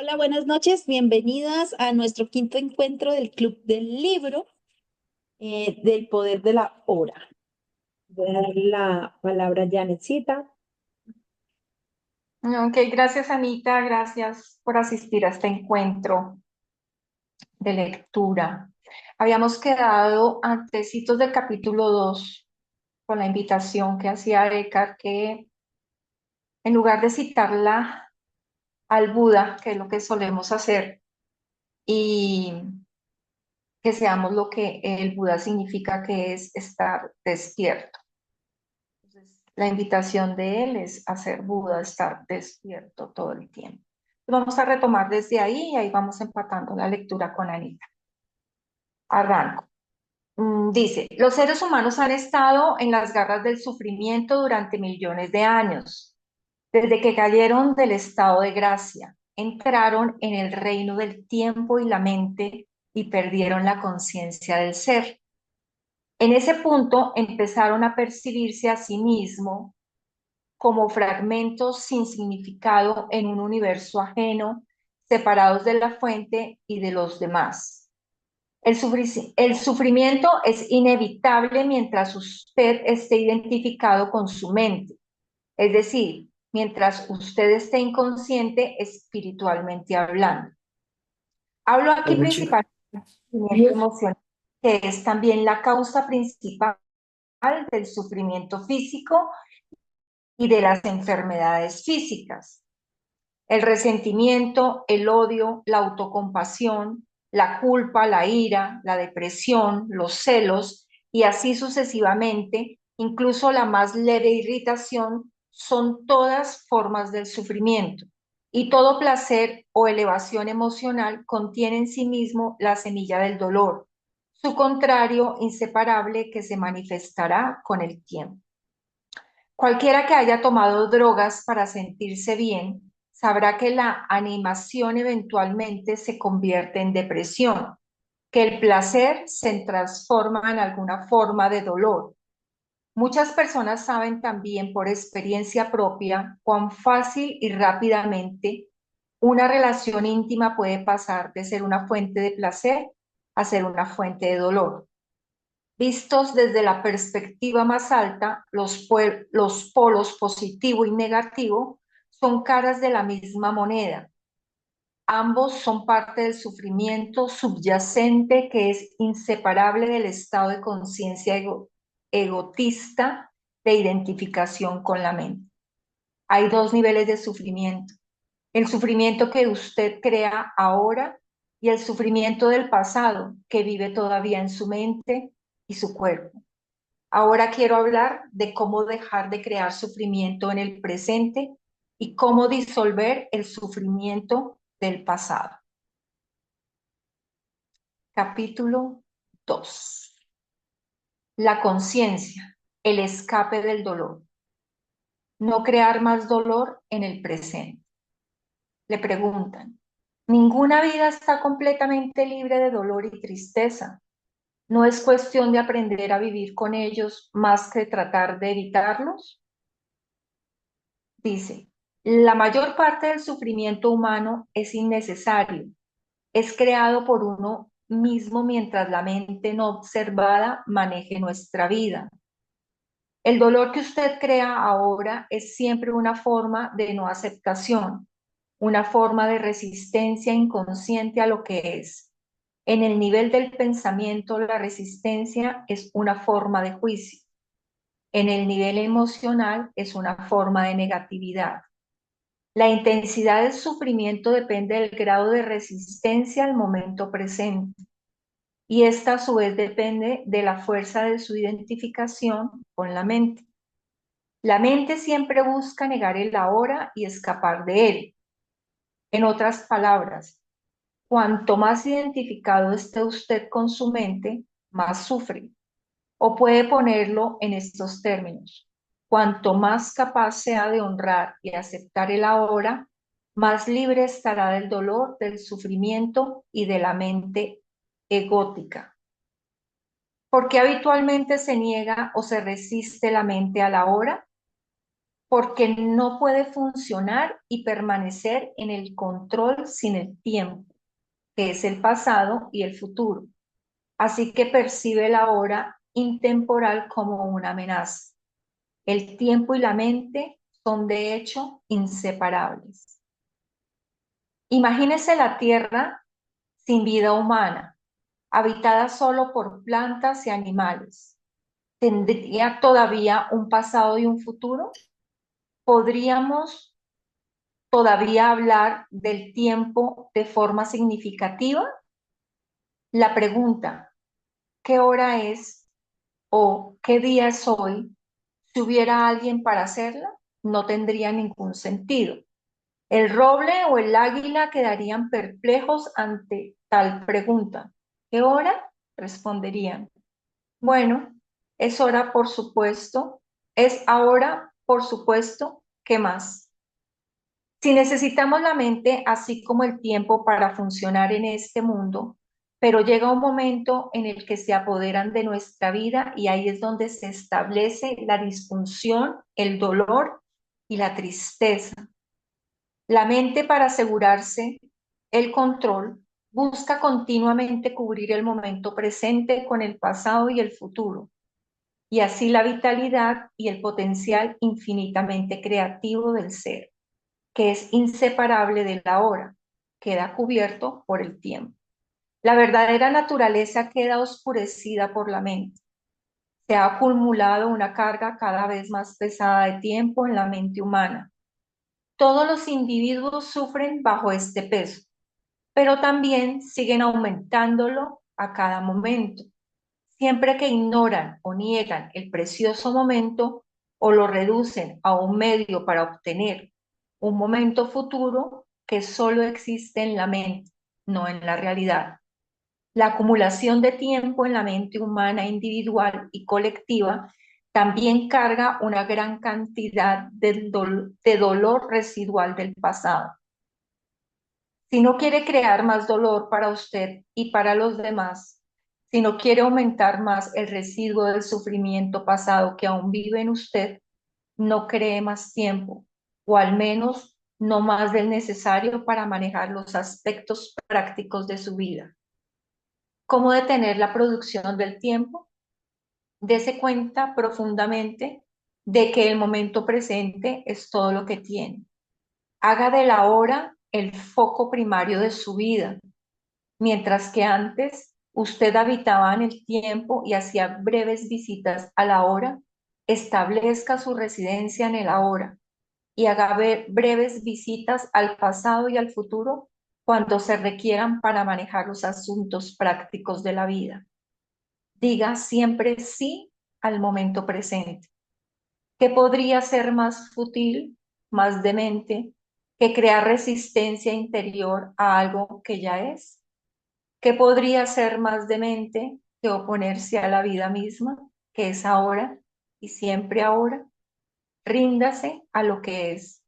Hola, buenas noches. Bienvenidas a nuestro quinto encuentro del Club del Libro del Poder de la Hora. Voy a dar la palabra a Janetcita. Ok, gracias Anita, gracias por asistir a este encuentro de lectura. Habíamos quedado antecitos del capítulo 2 con la invitación que hacía Eckhart que en lugar de citarla al Buda, que es lo que solemos hacer, y que seamos lo que el Buda significa que es estar despierto. Entonces, la invitación de él es hacer Buda, estar despierto todo el tiempo. Vamos a retomar desde ahí y ahí vamos empatando la lectura con Anita. Arranco. Dice, los seres humanos han estado en las garras del sufrimiento durante millones de años, desde que cayeron del estado de gracia, entraron en el reino del tiempo y la mente y perdieron la conciencia del ser. En ese punto empezaron a percibirse a sí mismos como fragmentos sin significado en un universo ajeno, separados de la fuente y de los demás. El sufrimiento es inevitable mientras usted esté identificado con su mente, es decir, mientras usted esté inconsciente espiritualmente hablando. Hablo aquí Hola, chica. principalmente del sufrimiento emocional, que es también la causa principal del sufrimiento físico y de las enfermedades físicas. El resentimiento, el odio, la autocompasión, la culpa, la ira, la depresión, los celos y así sucesivamente, incluso la más leve irritación, son todas formas del sufrimiento. Y todo placer o elevación emocional contiene en sí mismo la semilla del dolor, su contrario inseparable que se manifestará con el tiempo. Cualquiera que haya tomado drogas para sentirse bien sabrá que la animación eventualmente se convierte en depresión, que el placer se transforma en alguna forma de dolor. Muchas personas saben también por experiencia propia cuán fácil y rápidamente una relación íntima puede pasar de ser una fuente de placer a ser una fuente de dolor. Vistos desde la perspectiva más alta, los polos positivo y negativo son caras de la misma moneda. Ambos son parte del sufrimiento subyacente que es inseparable del estado de conciencia egotista de identificación con la mente. Hay dos niveles de sufrimiento. El sufrimiento que usted crea ahora y el sufrimiento del pasado que vive todavía en su mente y su cuerpo. Ahora quiero hablar de cómo dejar de crear sufrimiento en el presente y cómo disolver el sufrimiento del pasado. Capítulo 2. La conciencia, el escape del dolor. No crear más dolor en el presente. Le preguntan, ¿ninguna vida está completamente libre de dolor y tristeza? ¿No es cuestión de aprender a vivir con ellos más que tratar de evitarlos? Dice, la mayor parte del sufrimiento humano es innecesario, es creado por uno mismo mientras la mente no observada maneje nuestra vida. El dolor que usted crea ahora es siempre una forma de no aceptación, una forma de resistencia inconsciente a lo que es. En el nivel del pensamiento, la resistencia es una forma de juicio. En el nivel emocional es una forma de negatividad. La intensidad del sufrimiento depende del grado de resistencia al momento presente y esta a su vez depende de la fuerza de su identificación con la mente. La mente siempre busca negar el ahora y escapar de él. En otras palabras, cuanto más identificado esté usted con su mente, más sufre. O puede ponerlo en estos términos. Cuanto más capaz sea de honrar y aceptar el ahora, más libre estará del dolor, del sufrimiento y de la mente egótica. ¿Por qué habitualmente se niega o se resiste la mente a la hora? porque no puede funcionar y permanecer en el control sin el tiempo, que es el pasado y el futuro. Así que percibe la hora intemporal como una amenaza. El tiempo y la mente son de hecho inseparables. Imagínese la Tierra sin vida humana, habitada solo por plantas y animales. ¿Tendría todavía un pasado y un futuro? ¿Podríamos todavía hablar del tiempo de forma significativa? La pregunta, ¿qué hora es o qué día es hoy? Si hubiera alguien para hacerla, no tendría ningún sentido. El roble o el águila quedarían perplejos ante tal pregunta. ¿Qué hora? Responderían. Bueno, es hora, por supuesto. Es ahora, por supuesto. ¿Qué más? Si necesitamos la mente, así como el tiempo, para funcionar en este mundo, pero llega un momento en el que se apoderan de nuestra vida y ahí es donde se establece la disfunción, el dolor y la tristeza. La mente, para asegurarse el control, busca continuamente cubrir el momento presente con el pasado y el futuro, y así la vitalidad y el potencial infinitamente creativo del ser, que es inseparable de la hora, queda cubierto por el tiempo. La verdadera naturaleza queda oscurecida por la mente. Se ha acumulado una carga cada vez más pesada de tiempo en la mente humana. Todos los individuos sufren bajo este peso, pero también siguen aumentándolo a cada momento. Siempre que ignoran o niegan el precioso momento o lo reducen a un medio para obtener un momento futuro que solo existe en la mente, no en la realidad. La acumulación de tiempo en la mente humana individual y colectiva también carga una gran cantidad de dolor residual del pasado. Si no quiere crear más dolor para usted y para los demás, si no quiere aumentar más el residuo del sufrimiento pasado que aún vive en usted, no cree más tiempo, o al menos no más del necesario para manejar los aspectos prácticos de su vida. ¿Cómo detener la producción del tiempo? Dese cuenta profundamente de que el momento presente es todo lo que tiene. Haga de la hora el foco primario de su vida, mientras que antes usted habitaba en el tiempo y hacía breves visitas a la hora. Establezca su residencia en el ahora y haga breves visitas al pasado y al futuro cuando se requieran para manejar los asuntos prácticos de la vida. Diga siempre sí al momento presente. ¿Qué podría ser más fútil, más demente, que crear resistencia interior a algo que ya es? ¿Qué podría ser más demente que oponerse a la vida misma, que es ahora y siempre ahora? Ríndase a lo que es.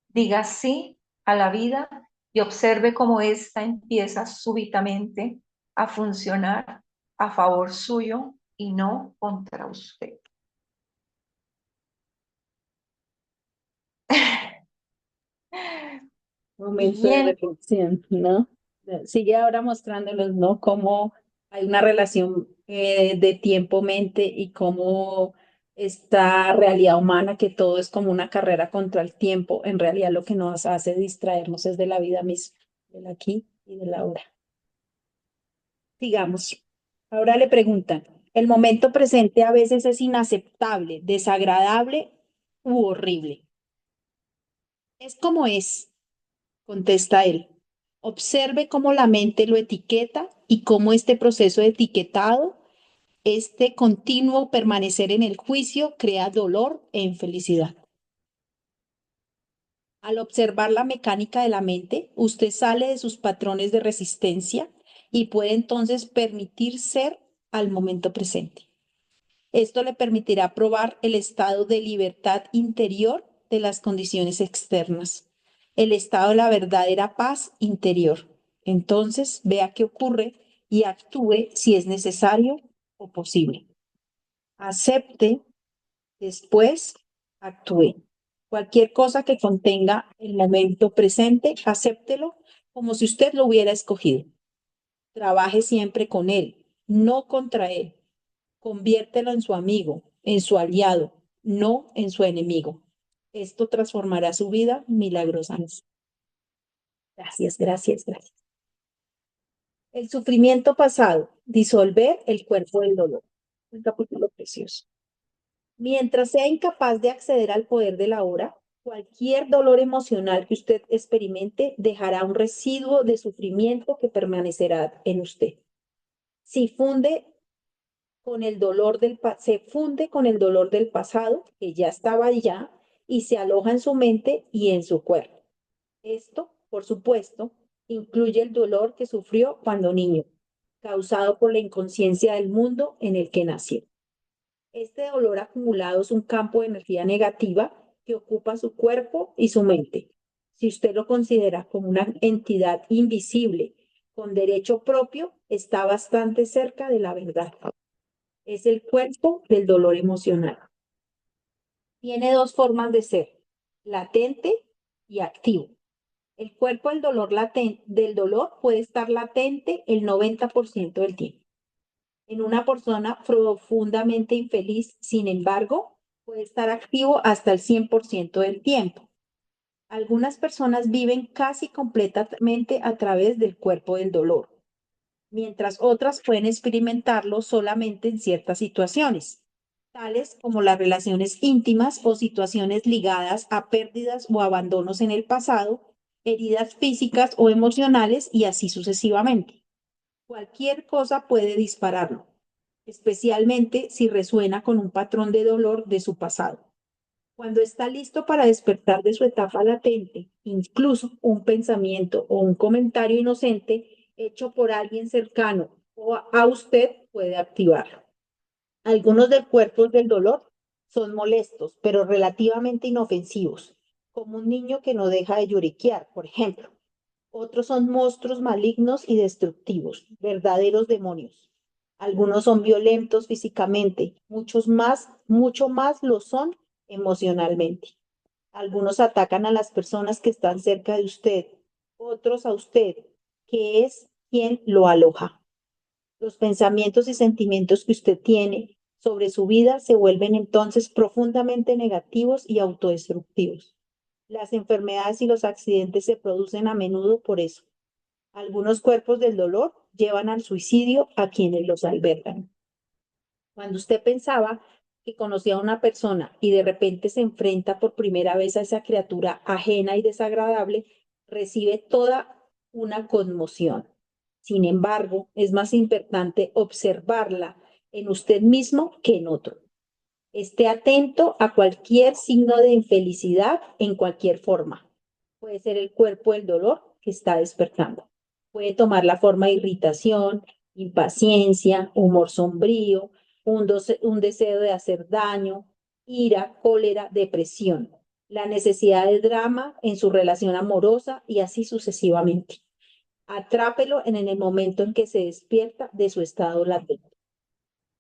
Diga sí a la vida y observe cómo ésta empieza súbitamente a funcionar a favor suyo y no contra usted. Momento de Bien, reflexión, ¿no? Sigue ahora mostrándolos, ¿no? Cómo hay una relación de tiempo-mente y cómo esta realidad humana, que todo es como una carrera contra el tiempo, en realidad lo que nos hace distraernos es de la vida misma, del aquí y del ahora. Sigamos. Ahora le preguntan, ¿el momento presente a veces es inaceptable, desagradable u horrible? Es como es, contesta él. Observe cómo la mente lo etiqueta y cómo este proceso de etiquetado, este continuo permanecer en el juicio, crea dolor e infelicidad. Al observar la mecánica de la mente, usted sale de sus patrones de resistencia y puede entonces permitir ser al momento presente. Esto le permitirá probar el estado de libertad interior de las condiciones externas, el estado de la verdadera paz interior. Entonces, vea qué ocurre y actúe si es necesario o posible. Acepte, después actúe. Cualquier cosa que contenga el momento presente, acéptelo como si usted lo hubiera escogido. Trabaje siempre con él, no contra él. Conviértelo en su amigo, en su aliado, no en su enemigo. Esto transformará su vida milagrosamente. Gracias, gracias, gracias. El sufrimiento pasado, disolver el cuerpo del dolor. Un capítulo precioso. Mientras sea incapaz de acceder al poder de la hora, cualquier dolor emocional que usted experimente dejará un residuo de sufrimiento que permanecerá en usted. Si funde con el dolor se funde con el dolor del pasado, que ya estaba allá, y se aloja en su mente y en su cuerpo. Esto, por supuesto, incluye el dolor que sufrió cuando niño, causado por la inconsciencia del mundo en el que nació. Este dolor acumulado es un campo de energía negativa que ocupa su cuerpo y su mente. Si usted lo considera como una entidad invisible con derecho propio, está bastante cerca de la verdad. Es el cuerpo del dolor emocional. Tiene dos formas de ser, latente y activo. El cuerpo del dolor puede estar latente el 90% del tiempo. En una persona profundamente infeliz, sin embargo, puede estar activo hasta el 100% del tiempo. Algunas personas viven casi completamente a través del cuerpo del dolor, mientras otras pueden experimentarlo solamente en ciertas situaciones, tales como las relaciones íntimas o situaciones ligadas a pérdidas o abandonos en el pasado, heridas físicas o emocionales y así sucesivamente. Cualquier cosa puede dispararlo, especialmente si resuena con un patrón de dolor de su pasado. Cuando está listo para despertar de su etapa latente, incluso un pensamiento o un comentario inocente hecho por alguien cercano o a usted puede activarlo. Algunos de cuerpos del dolor son molestos, pero relativamente inofensivos, como un niño que no deja de lloriquear, por ejemplo. Otros son monstruos malignos y destructivos, verdaderos demonios. Algunos son violentos físicamente, mucho más lo son emocionalmente. Algunos atacan a las personas que están cerca de usted, otros a usted, que es quien lo aloja. Los pensamientos y sentimientos que usted tiene sobre su vida se vuelven entonces profundamente negativos y autodestructivos. Las enfermedades y los accidentes se producen a menudo por eso. Algunos cuerpos del dolor llevan al suicidio a quienes los albergan. Cuando usted pensaba que conocía a una persona y de repente se enfrenta por primera vez a esa criatura ajena y desagradable, recibe toda una conmoción. Sin embargo, es más importante observarla en usted mismo que en otro. Esté atento a cualquier signo de infelicidad en cualquier forma. Puede ser el cuerpo del dolor que está despertando. Puede tomar la forma de irritación, impaciencia, humor sombrío, un deseo de hacer daño, ira, cólera, depresión, la necesidad de drama en su relación amorosa y así sucesivamente. Atrápelo en el momento en que se despierta de su estado latente.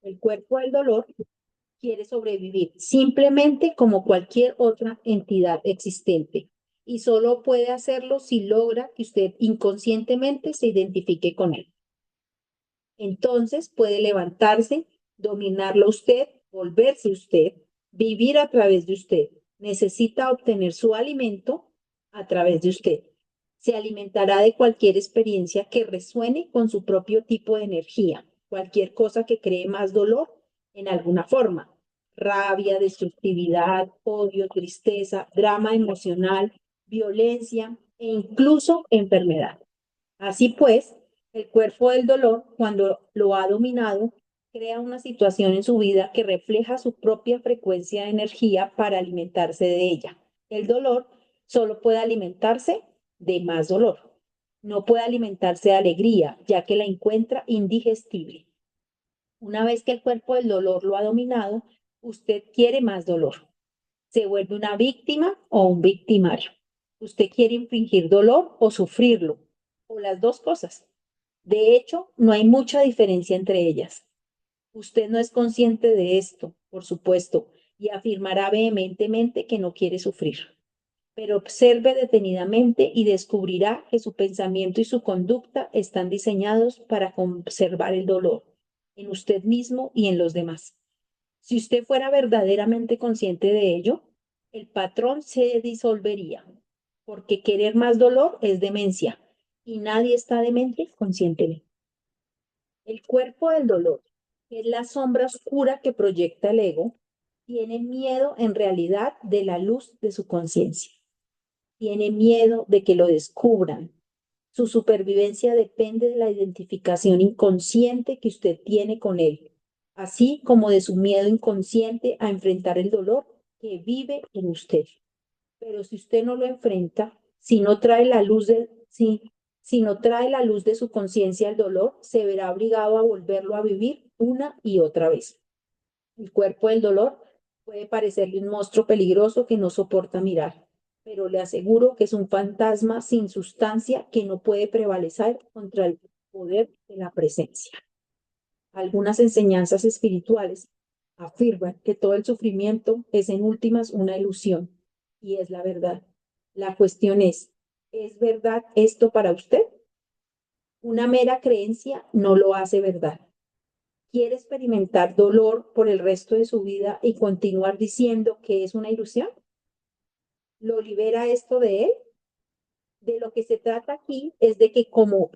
El cuerpo del dolor quiere sobrevivir simplemente como cualquier otra entidad existente y solo puede hacerlo si logra que usted inconscientemente se identifique con él. Entonces puede levantarse, dominarlo usted, volverse usted, vivir a través de usted. Necesita obtener su alimento a través de usted. Se alimentará de cualquier experiencia que resuene con su propio tipo de energía, cualquier cosa que cree más dolor en alguna forma. Rabia, destructividad, odio, tristeza, drama emocional, violencia e incluso enfermedad. Así pues, el cuerpo del dolor, cuando lo ha dominado, crea una situación en su vida que refleja su propia frecuencia de energía para alimentarse de ella. El dolor solo puede alimentarse de más dolor. No puede alimentarse de alegría, ya que la encuentra indigestible. Una vez que el cuerpo del dolor lo ha dominado, usted quiere más dolor. Se vuelve una víctima o un victimario. Usted quiere infligir dolor o sufrirlo, o las dos cosas. De hecho, no hay mucha diferencia entre ellas. Usted no es consciente de esto, por supuesto, y afirmará vehementemente que no quiere sufrir. Pero observe detenidamente y descubrirá que su pensamiento y su conducta están diseñados para conservar el dolor en usted mismo y en los demás. Si usted fuera verdaderamente consciente de ello, el patrón se disolvería, porque querer más dolor es demencia y nadie está demente conscientemente. El cuerpo del dolor, que es la sombra oscura que proyecta el ego, tiene miedo en realidad de la luz de su conciencia. Tiene miedo de que lo descubran. Su supervivencia depende de la identificación inconsciente que usted tiene con él, así como de su miedo inconsciente a enfrentar el dolor que vive en usted. Pero si usted no lo enfrenta, si no trae la luz si no trae la luz de su conciencia al dolor, se verá obligado a volverlo a vivir una y otra vez. El cuerpo del dolor puede parecerle un monstruo peligroso que no soporta mirar, pero le aseguro que es un fantasma sin sustancia que no puede prevalecer contra el poder de la presencia. Algunas enseñanzas espirituales afirman que todo el sufrimiento es en últimas una ilusión y es la verdad. La cuestión ¿es verdad esto para usted? Una mera creencia no lo hace verdad. ¿Quiere experimentar dolor por el resto de su vida y continuar diciendo que es una ilusión? ¿Lo libera esto de él? De lo que se trata aquí es de que cómo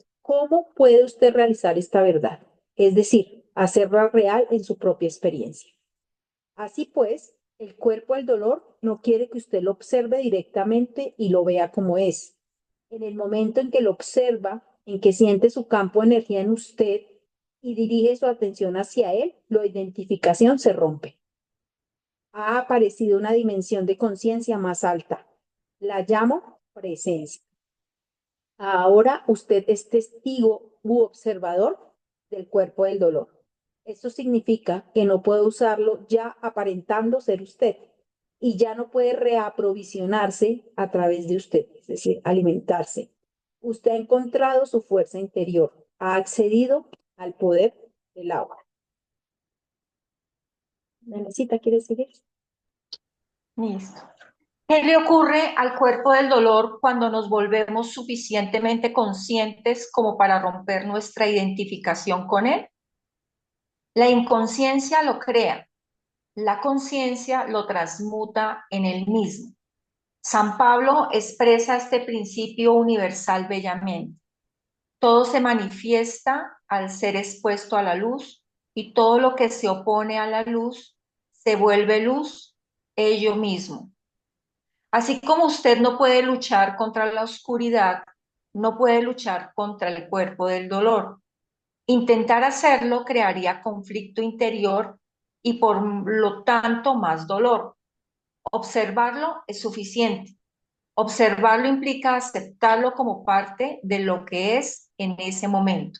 puede usted realizar esta verdad, es decir, hacerla real en su propia experiencia. Así pues, el cuerpo del dolor no quiere que usted lo observe directamente y lo vea como es. En el momento en que lo observa, en que siente su campo de energía en usted y dirige su atención hacia él, la identificación se rompe. Ha aparecido una dimensión de conciencia más alta. La llamo presencia. Ahora usted es testigo u observador del cuerpo del dolor. Esto significa que no puede usarlo ya aparentando ser usted y ya no puede reaprovisionarse a través de usted, es decir, alimentarse. Usted ha encontrado su fuerza interior, ha accedido al poder del agua. Nanecita, ¿quieres seguir? Listo. ¿Qué le ocurre al cuerpo del dolor cuando nos volvemos suficientemente conscientes como para romper nuestra identificación con él? La inconsciencia lo crea, la conciencia lo transmuta en él mismo. San Pablo expresa este principio universal bellamente. Todo se manifiesta al ser expuesto a la luz y todo lo que se opone a la luz se vuelve luz ello mismo. Así como usted no puede luchar contra la oscuridad, no puede luchar contra el cuerpo del dolor. Intentar hacerlo crearía conflicto interior y por lo tanto más dolor. Observarlo es suficiente. Observarlo implica aceptarlo como parte de lo que es en ese momento.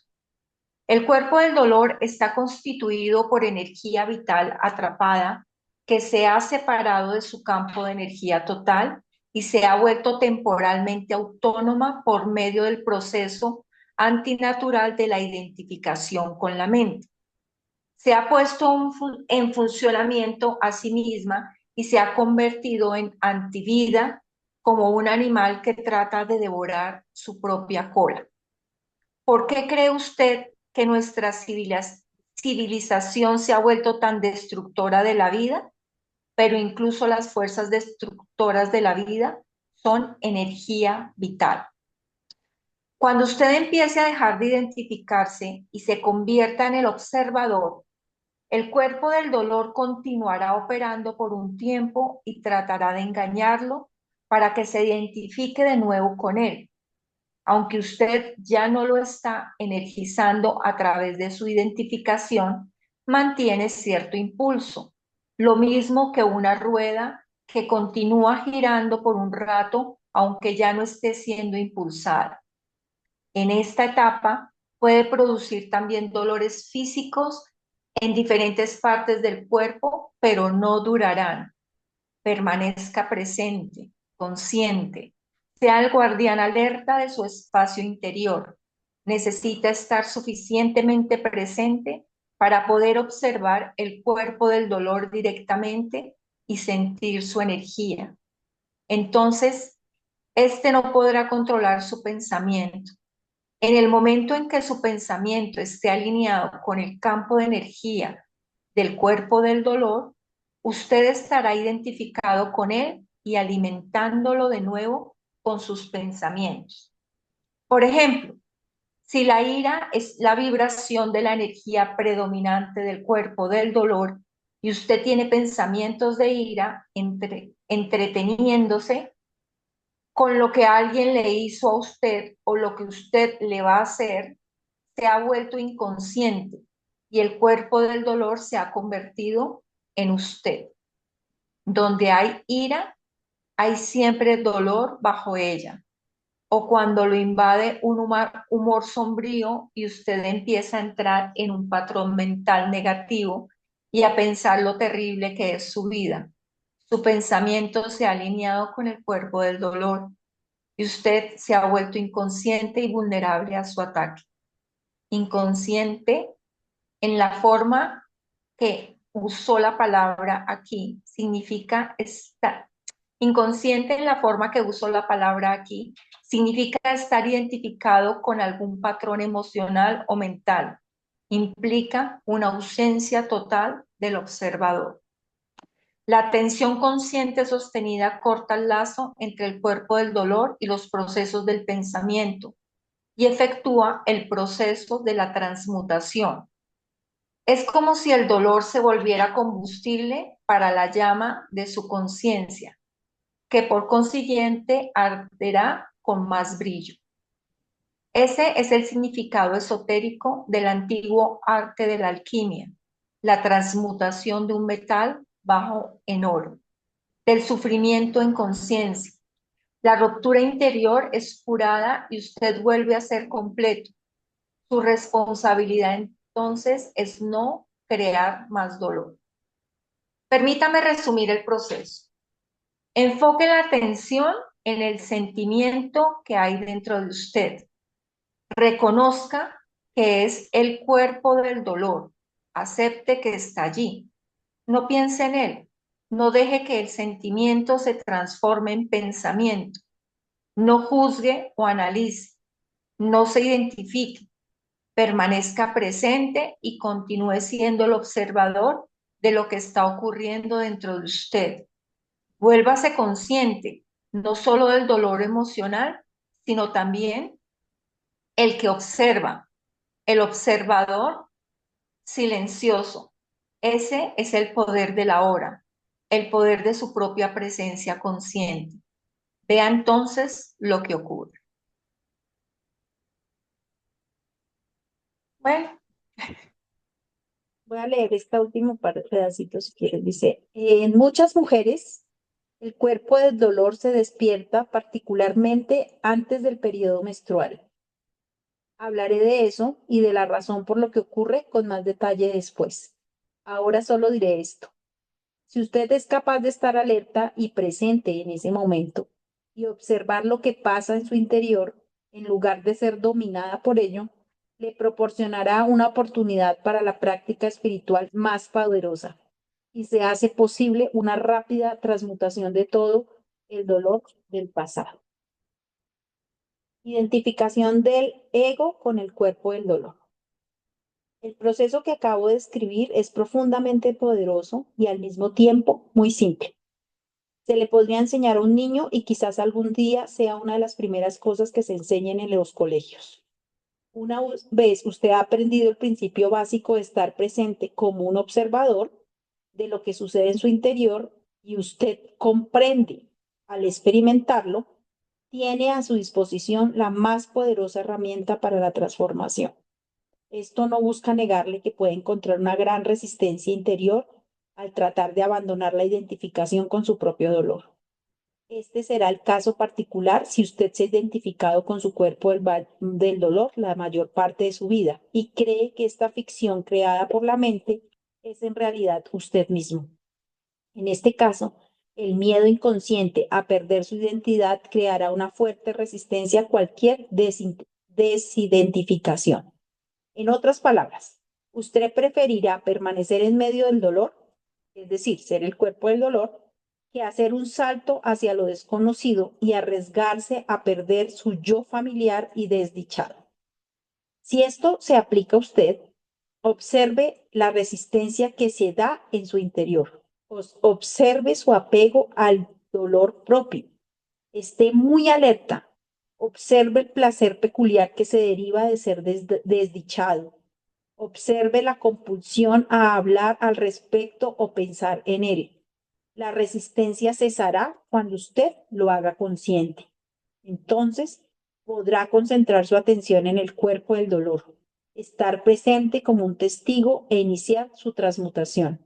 El cuerpo del dolor está constituido por energía vital atrapada que se ha separado de su campo de energía total y se ha vuelto temporalmente autónoma por medio del proceso antinatural de la identificación con la mente. Se ha puesto en funcionamiento a sí misma y se ha convertido en antivida como un animal que trata de devorar su propia cola. ¿Por qué cree usted que nuestra civilización se ha vuelto tan destructora de la vida? Pero incluso las fuerzas destructoras de la vida son energía vital. Cuando usted empiece a dejar de identificarse y se convierta en el observador, el cuerpo del dolor continuará operando por un tiempo y tratará de engañarlo para que se identifique de nuevo con él. Aunque usted ya no lo está energizando a través de su identificación, mantiene cierto impulso. Lo mismo que una rueda que continúa girando por un rato, aunque ya no esté siendo impulsada. En esta etapa puede producir también dolores físicos en diferentes partes del cuerpo, pero no durarán. Permanezca presente, consciente, sea el guardián alerta de su espacio interior. Necesita estar suficientemente presente para poder observar el cuerpo del dolor directamente y sentir su energía. Entonces, este no podrá controlar su pensamiento. En el momento en que su pensamiento esté alineado con el campo de energía del cuerpo del dolor, usted estará identificado con él y alimentándolo de nuevo con sus pensamientos. Por ejemplo, si la ira es la vibración de la energía predominante del cuerpo del dolor y usted tiene pensamientos de ira entreteniéndose con lo que alguien le hizo a usted o lo que usted le va a hacer, se ha vuelto inconsciente y el cuerpo del dolor se ha convertido en usted. Donde hay ira, hay siempre dolor bajo ella. O cuando lo invade un humor sombrío y usted empieza a entrar en un patrón mental negativo y a pensar lo terrible que es su vida. Su pensamiento se ha alineado con el cuerpo del dolor y usted se ha vuelto inconsciente y vulnerable a su ataque. Inconsciente en la forma que usó la palabra aquí, significa estar. Inconsciente en la forma que usó la palabra aquí, significa estar identificado con algún patrón emocional o mental. Implica una ausencia total del observador. La atención consciente sostenida corta el lazo entre el cuerpo del dolor y los procesos del pensamiento y efectúa el proceso de la transmutación. Es como si el dolor se volviera combustible para la llama de su conciencia, que por consiguiente arderá con más brillo. Ese es el significado esotérico del antiguo arte de la alquimia, la transmutación de un metal bajo en oro, del sufrimiento en conciencia. La ruptura interior es curada y usted vuelve a ser completo. Su responsabilidad entonces es no crear más dolor. Permítame resumir el proceso. Enfoque la atención en el sentimiento que hay dentro de usted. Reconozca que es el cuerpo del dolor. Acepte que está allí. No piense en él. No deje que el sentimiento se transforme en pensamiento. No juzgue o analice. No se identifique. Permanezca presente y continúe siendo el observador de lo que está ocurriendo dentro de usted. Vuélvase consciente, no solo del dolor emocional, sino también el que observa, el observador silencioso. Ese es el poder de la hora, el poder de su propia presencia consciente. Vea entonces lo que ocurre. Bueno, Voy a leer este último pedacito si quieres. Dice, en muchas mujeres el cuerpo del dolor se despierta particularmente antes del periodo menstrual. Hablaré de eso y de la razón por lo que ocurre con más detalle después. Ahora solo diré esto. Si usted es capaz de estar alerta y presente en ese momento y observar lo que pasa en su interior, en lugar de ser dominada por ello, le proporcionará una oportunidad para la práctica espiritual más poderosa y se hace posible una rápida transmutación de todo el dolor del pasado. Identificación del ego con el cuerpo del dolor. El proceso que acabo de describir es profundamente poderoso y al mismo tiempo muy simple. Se le podría enseñar a un niño y quizás algún día sea una de las primeras cosas que se enseñen en los colegios. Una vez usted ha aprendido el principio básico de estar presente como un observador de lo que sucede en su interior y usted comprende al experimentarlo, tiene a su disposición la más poderosa herramienta para la transformación. Esto no busca negarle que puede encontrar una gran resistencia interior al tratar de abandonar la identificación con su propio dolor. Este será el caso particular si usted se ha identificado con su cuerpo del dolor la mayor parte de su vida y cree que esta ficción creada por la mente es en realidad usted mismo. En este caso, el miedo inconsciente a perder su identidad creará una fuerte resistencia a cualquier desidentificación. En otras palabras, ¿usted preferirá permanecer en medio del dolor es decir, ser el cuerpo del dolor, que hacer un salto hacia lo desconocido y arriesgarse a perder su yo familiar y desdichado. Si esto se aplica a usted, observe la resistencia que se da en su interior. Observe su apego al dolor propio. Esté muy alerta. Observe el placer peculiar que se deriva de ser desdichado. Observe la compulsión a hablar al respecto o pensar en él. La resistencia cesará cuando usted lo haga consciente. Entonces podrá concentrar su atención en el cuerpo del dolor, estar presente como un testigo e iniciar su transmutación.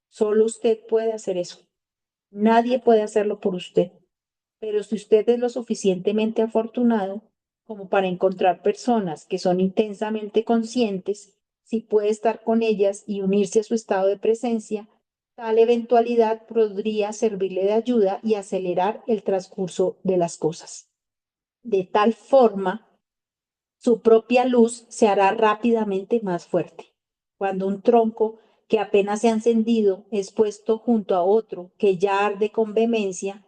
Solo usted puede hacer eso. Nadie puede hacerlo por usted. Pero si usted es lo suficientemente afortunado como para encontrar personas que son intensamente conscientes, si puede estar con ellas y unirse a su estado de presencia, tal eventualidad podría servirle de ayuda y acelerar el transcurso de las cosas. De tal forma, su propia luz se hará rápidamente más fuerte. Cuando un tronco que apenas se ha encendido es puesto junto a otro que ya arde con vehemencia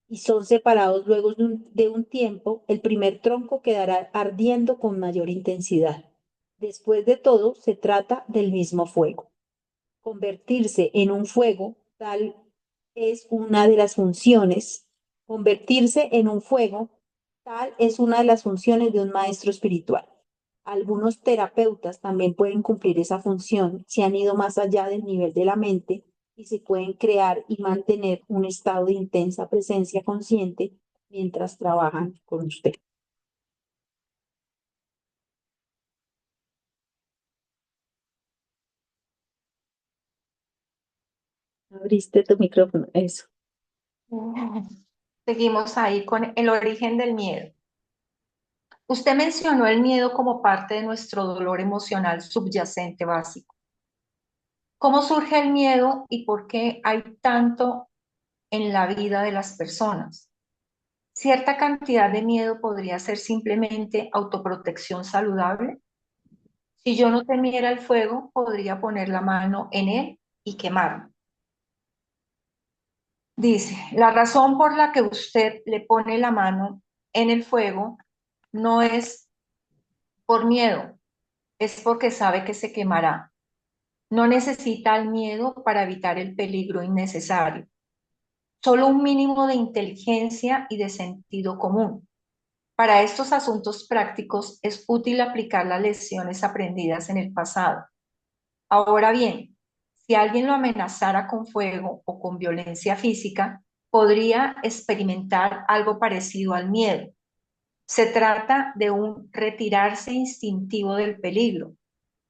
y son separados luego de un tiempo, el primer tronco quedará ardiendo con mayor intensidad. Después de todo, se trata del mismo fuego. Convertirse en un fuego, tal es una de las funciones. Convertirse en un fuego, tal es una de las funciones de un maestro espiritual. Algunos terapeutas también pueden cumplir esa función si han ido más allá del nivel de la mente y se pueden crear y mantener un estado de intensa presencia consciente mientras trabajan con usted. Abriste tu micrófono, eso. Seguimos ahí con el origen del miedo. Usted mencionó el miedo como parte de nuestro dolor emocional subyacente básico. ¿Cómo surge el miedo y por qué hay tanto en la vida de las personas? Cierta cantidad de miedo podría ser simplemente autoprotección saludable. Si yo no temiera el fuego, podría poner la mano en él y quemarme. Dice, la razón por la que usted le pone la mano en el fuego no es por miedo, es porque sabe que se quemará. No necesita el miedo para evitar el peligro innecesario. Solo un mínimo de inteligencia y de sentido común. Para estos asuntos prácticos es útil aplicar las lecciones aprendidas en el pasado. Ahora bien, si alguien lo amenazara con fuego o con violencia física, podría experimentar algo parecido al miedo. Se trata de un retirarse instintivo del peligro,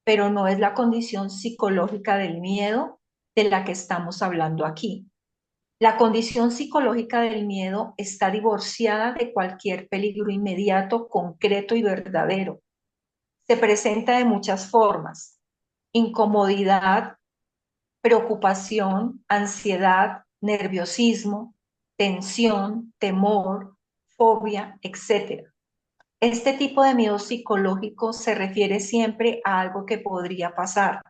pero no es la condición psicológica del miedo de la que estamos hablando aquí. La condición psicológica del miedo está divorciada de cualquier peligro inmediato, concreto y verdadero. Se presenta de muchas formas: incomodidad, preocupación, ansiedad, nerviosismo, tensión, temor, fobia, etc. Este tipo de miedo psicológico se refiere siempre a algo que podría pasar,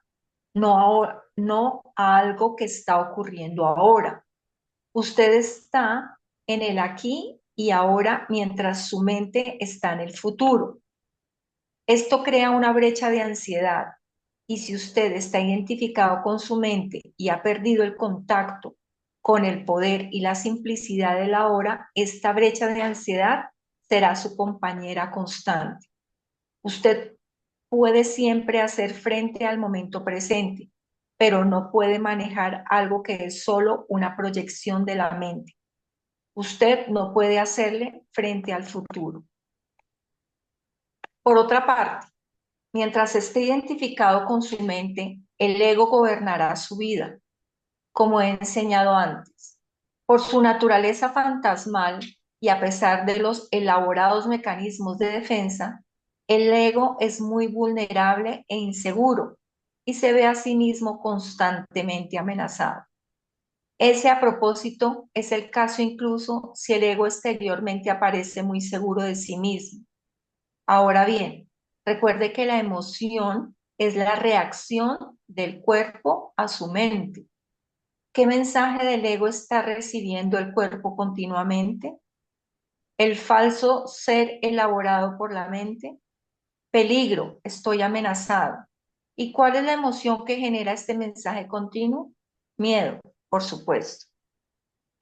no a algo que está ocurriendo ahora. Usted está en el aquí y ahora mientras su mente está en el futuro. Esto crea una brecha de ansiedad y si usted está identificado con su mente y ha perdido el contacto con el poder y la simplicidad de la hora, esta brecha de ansiedad será su compañera constante. Usted puede siempre hacer frente al momento presente, pero no puede manejar algo que es solo una proyección de la mente. Usted no puede hacerle frente al futuro. Por otra parte, mientras esté identificado con su mente, el ego gobernará su vida, como he enseñado antes. Por su naturaleza fantasmal y a pesar de los elaborados mecanismos de defensa, el ego es muy vulnerable e inseguro y se ve a sí mismo constantemente amenazado. Ese a propósito es el caso incluso si el ego exteriormente aparece muy seguro de sí mismo. Ahora bien, recuerde que la emoción es la reacción del cuerpo a su mente. ¿Qué mensaje del ego está recibiendo el cuerpo continuamente? El falso ser elaborado por la mente. Peligro, estoy amenazado. ¿Y cuál es la emoción que genera este mensaje continuo? Miedo, por supuesto.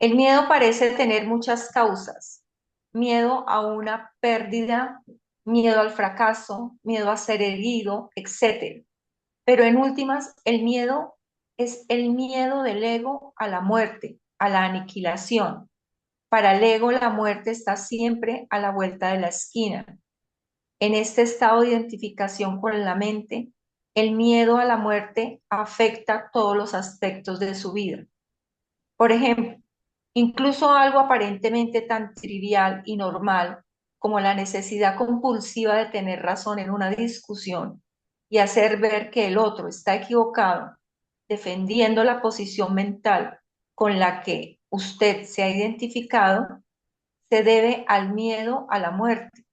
El miedo parece tener muchas causas. Miedo a una pérdida, miedo al fracaso, miedo a ser herido, etc. Pero en últimas, el miedo es el miedo del ego a la muerte, a la aniquilación. Para el ego, la muerte está siempre a la vuelta de la esquina. En este estado de identificación con la mente, el miedo a la muerte afecta todos los aspectos de su vida. Por ejemplo, incluso algo aparentemente tan trivial y normal como la necesidad compulsiva de tener razón en una discusión y hacer ver que el otro está equivocado, defendiendo la posición mental con la que usted se ha identificado, se debe al miedo a la muerte.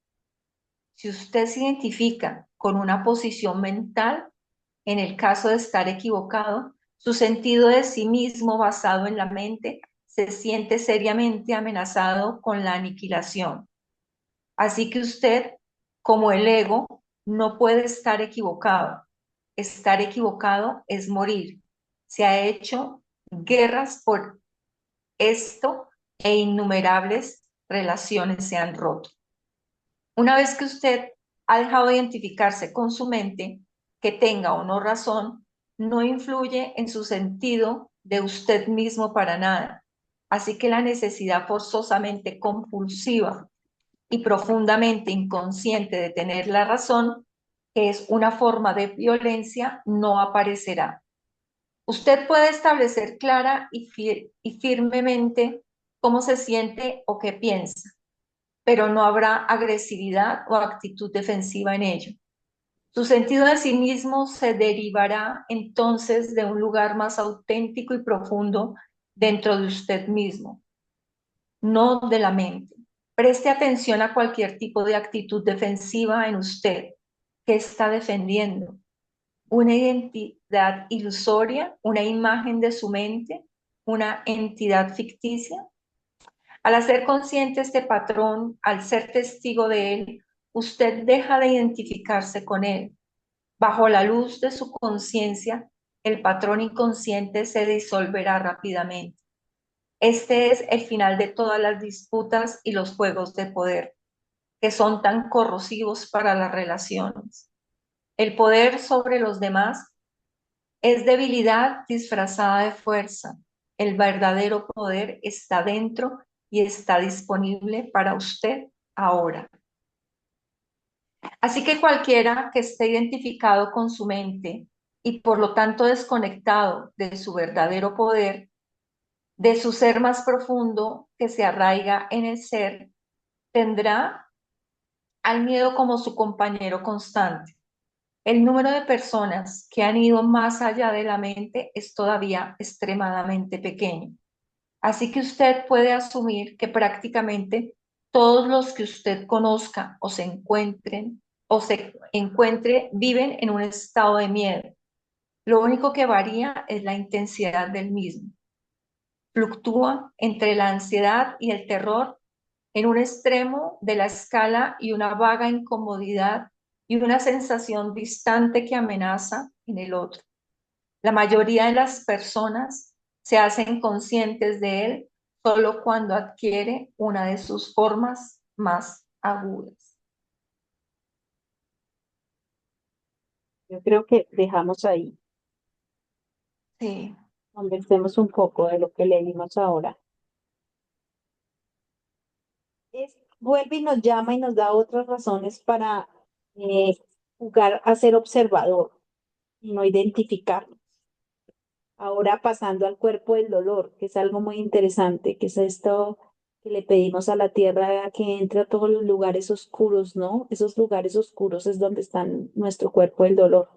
Si usted se identifica con una posición mental, en el caso de estar equivocado, su sentido de sí mismo basado en la mente se siente seriamente amenazado con la aniquilación. Así que usted, como el ego, no puede estar equivocado. Estar equivocado es morir. Se ha hecho guerras por esto e innumerables relaciones se han roto. Una vez que usted ha dejado de identificarse con su mente, que tenga o no razón, no influye en su sentido de usted mismo para nada. Así que la necesidad forzosamente compulsiva y profundamente inconsciente de tener la razón, que es una forma de violencia, no aparecerá. Usted puede establecer clara y firmemente cómo se siente o qué piensa, pero no habrá agresividad o actitud defensiva en ello. Su sentido de sí mismo se derivará entonces de un lugar más auténtico y profundo dentro de usted mismo, no de la mente. Preste atención a cualquier tipo de actitud defensiva en usted que está defendiendo. Una identidad ilusoria, una imagen de su mente, una entidad ficticia. Al hacer consciente este patrón, al ser testigo de él, usted deja de identificarse con él. Bajo la luz de su conciencia, el patrón inconsciente se disolverá rápidamente. Este es el final de todas las disputas y los juegos de poder, que son tan corrosivos para las relaciones. El poder sobre los demás es debilidad disfrazada de fuerza. El verdadero poder está dentro y está disponible para usted ahora. Así que cualquiera que esté identificado con su mente y por lo tanto desconectado de su verdadero poder, de su ser más profundo que se arraiga en el ser, tendrá al miedo como su compañero constante. El número de personas que han ido más allá de la mente es todavía extremadamente pequeño. Así que usted puede asumir que prácticamente todos los que usted conozca o se encuentre viven en un estado de miedo. Lo único que varía es la intensidad del mismo. Fluctúa entre la ansiedad y el terror en un extremo de la escala y una vaga incomodidad y una sensación distante que amenaza en el otro. La mayoría de las personas se hacen conscientes de él solo cuando adquiere una de sus formas más agudas. Yo creo que dejamos ahí. Sí, Conversemos un poco de lo que leímos ahora. Vuelve y nos llama y nos da otras razones para eh, jugar a ser observador y no identificarnos. Ahora pasando al cuerpo del dolor, que es algo muy interesante, que es esto que le pedimos a la tierra que entre a todos los lugares oscuros, ¿no? Esos lugares oscuros es donde está nuestro cuerpo del dolor.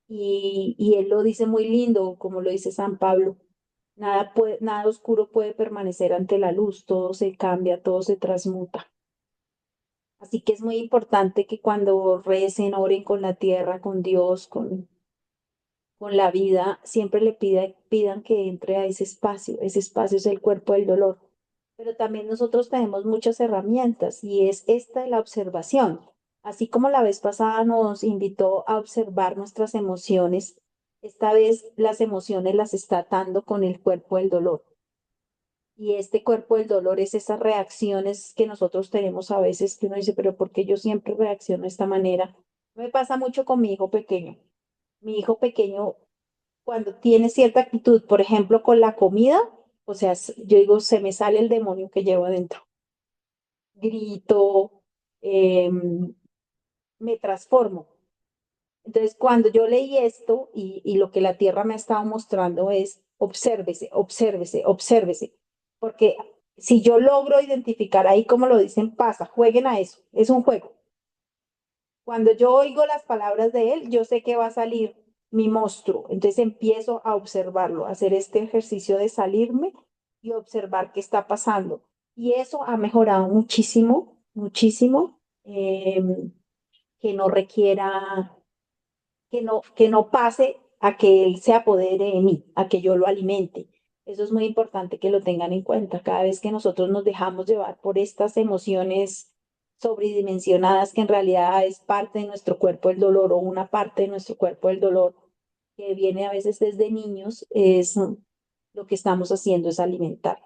Y él lo dice muy lindo, como lo dice San Pablo. Nada oscuro puede permanecer ante la luz, todo se cambia, todo se transmuta. Así que es muy importante que cuando recen, oren con la tierra, con Dios, con con la vida, siempre le pidan que entre a ese espacio es el cuerpo del dolor. Pero también nosotros tenemos muchas herramientas y es esta de la observación. Así como la vez pasada nos invitó a observar nuestras emociones, esta vez las emociones las está atando con el cuerpo del dolor. Y este cuerpo del dolor es esas reacciones que nosotros tenemos a veces que uno dice, pero ¿por qué yo siempre reacciono de esta manera? Me pasa mucho con mi hijo pequeño. Mi hijo pequeño, cuando tiene cierta actitud, por ejemplo, con la comida, o sea, yo digo, se me sale el demonio que llevo adentro. Grito, me transformo. Entonces, cuando yo leí esto y lo que la tierra me ha estado mostrando es, obsérvese, obsérvese, obsérvese, porque si yo logro identificar ahí, como lo dicen, pasa, jueguen a eso, es un juego. Cuando yo oigo las palabras de él, yo sé que va a salir mi monstruo. Entonces empiezo a observarlo, a hacer este ejercicio de salirme y observar qué está pasando. Y eso ha mejorado muchísimo, muchísimo, que no requiera, que no pase a que él se apodere de mí, a que yo lo alimente. Eso es muy importante que lo tengan en cuenta. Cada vez que nosotros nos dejamos llevar por estas emociones sobredimensionadas, que en realidad es parte de nuestro cuerpo el dolor o una parte de nuestro cuerpo el dolor, que viene a veces desde niños, es lo que estamos haciendo es alimentar.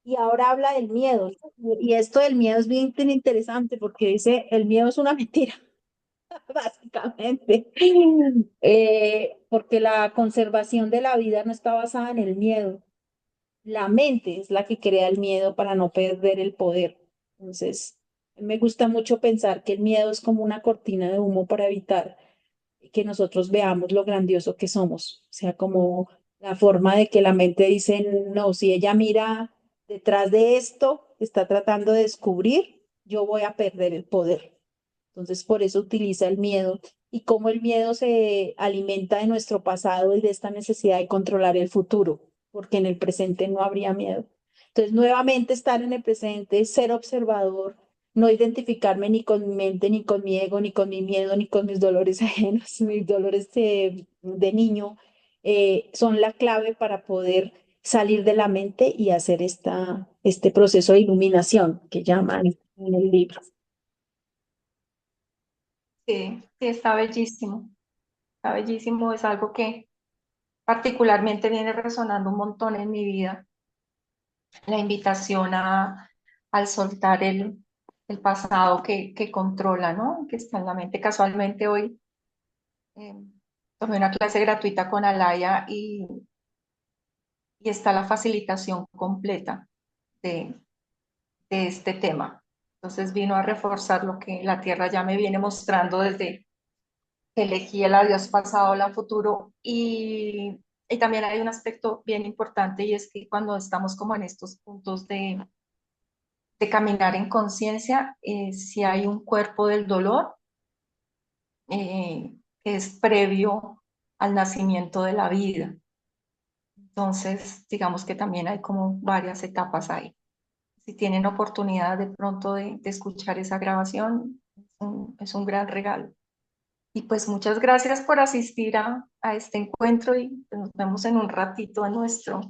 Y ahora habla del miedo, ¿no? Y esto del miedo es bien interesante porque dice, el miedo es una mentira. Básicamente, porque la conservación de la vida no está basada en el miedo. La mente es la que crea el miedo para no perder el poder. Entonces, me gusta mucho pensar que el miedo es como una cortina de humo para evitar que nosotros veamos lo grandioso que somos. O sea, como la forma de que la mente dice, no, si ella mira detrás de esto, está tratando de descubrir, yo voy a perder el poder. Entonces, por eso utiliza el miedo y cómo el miedo se alimenta de nuestro pasado y de esta necesidad de controlar el futuro, porque en el presente no habría miedo. Entonces, nuevamente estar en el presente, ser observador, no identificarme ni con mi mente, ni con mi ego, ni con mi miedo, ni con mis dolores ajenos, mis dolores de niño, son la clave para poder salir de la mente y hacer este proceso de iluminación que llaman en el libro. Sí, sí, está bellísimo, es algo que particularmente viene resonando un montón en mi vida, la invitación al soltar el pasado que controla, ¿no? Que está en la mente. Casualmente hoy eh, tomé una clase gratuita con Alaya y está la facilitación completa de, de este tema. Entonces vino a reforzar lo que la Tierra ya me viene mostrando desde que elegí el adiós pasado, la futuro. Y también hay un aspecto bien importante y es que cuando estamos como en estos puntos de caminar en conciencia, si hay un cuerpo del dolor que es previo al nacimiento de la vida. Entonces, digamos que también hay como varias etapas ahí. Si tienen oportunidad de pronto de escuchar esa grabación, es un gran regalo. Y pues muchas gracias por asistir a este encuentro y pues, nos vemos en un ratito en nuestro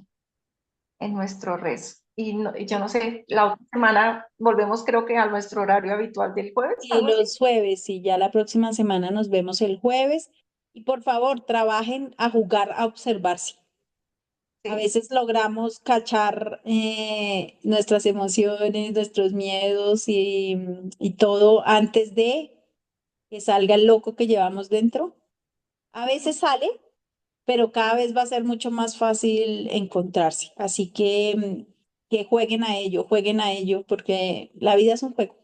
rezo. Y yo no sé, la otra semana volvemos creo que a nuestro horario habitual del jueves, Y algo así. los jueves, y ya la próxima semana nos vemos el jueves. Y por favor, trabajen a jugar, a observarse. A Sí, veces logramos cachar nuestras emociones, nuestros miedos y todo antes de que salga el loco que llevamos dentro. A veces sale, pero cada vez va a ser mucho más fácil encontrarse. Así que jueguen a ello, porque la vida es un juego.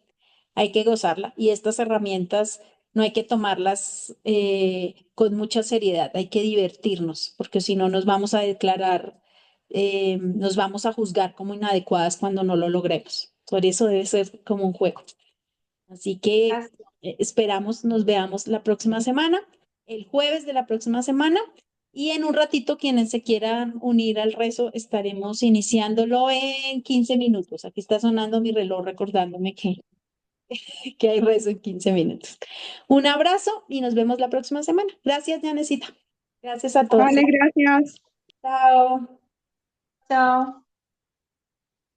Hay que gozarla y estas herramientas no hay que tomarlas con mucha seriedad, hay que divertirnos, porque si no nos vamos a declarar, nos vamos a juzgar como inadecuadas cuando no lo logremos. Por eso debe ser como un juego. Así que así esperamos nos veamos la próxima semana, el jueves de la próxima semana. Y en un ratito, quienes se quieran unir al rezo, estaremos iniciándolo en 15 minutos. Aquí está sonando mi reloj recordándome que hay rezo en 15 minutos. Un abrazo y nos vemos la próxima semana. Gracias, Janecita. Gracias a todos. Vale, gracias. Chao. Chao.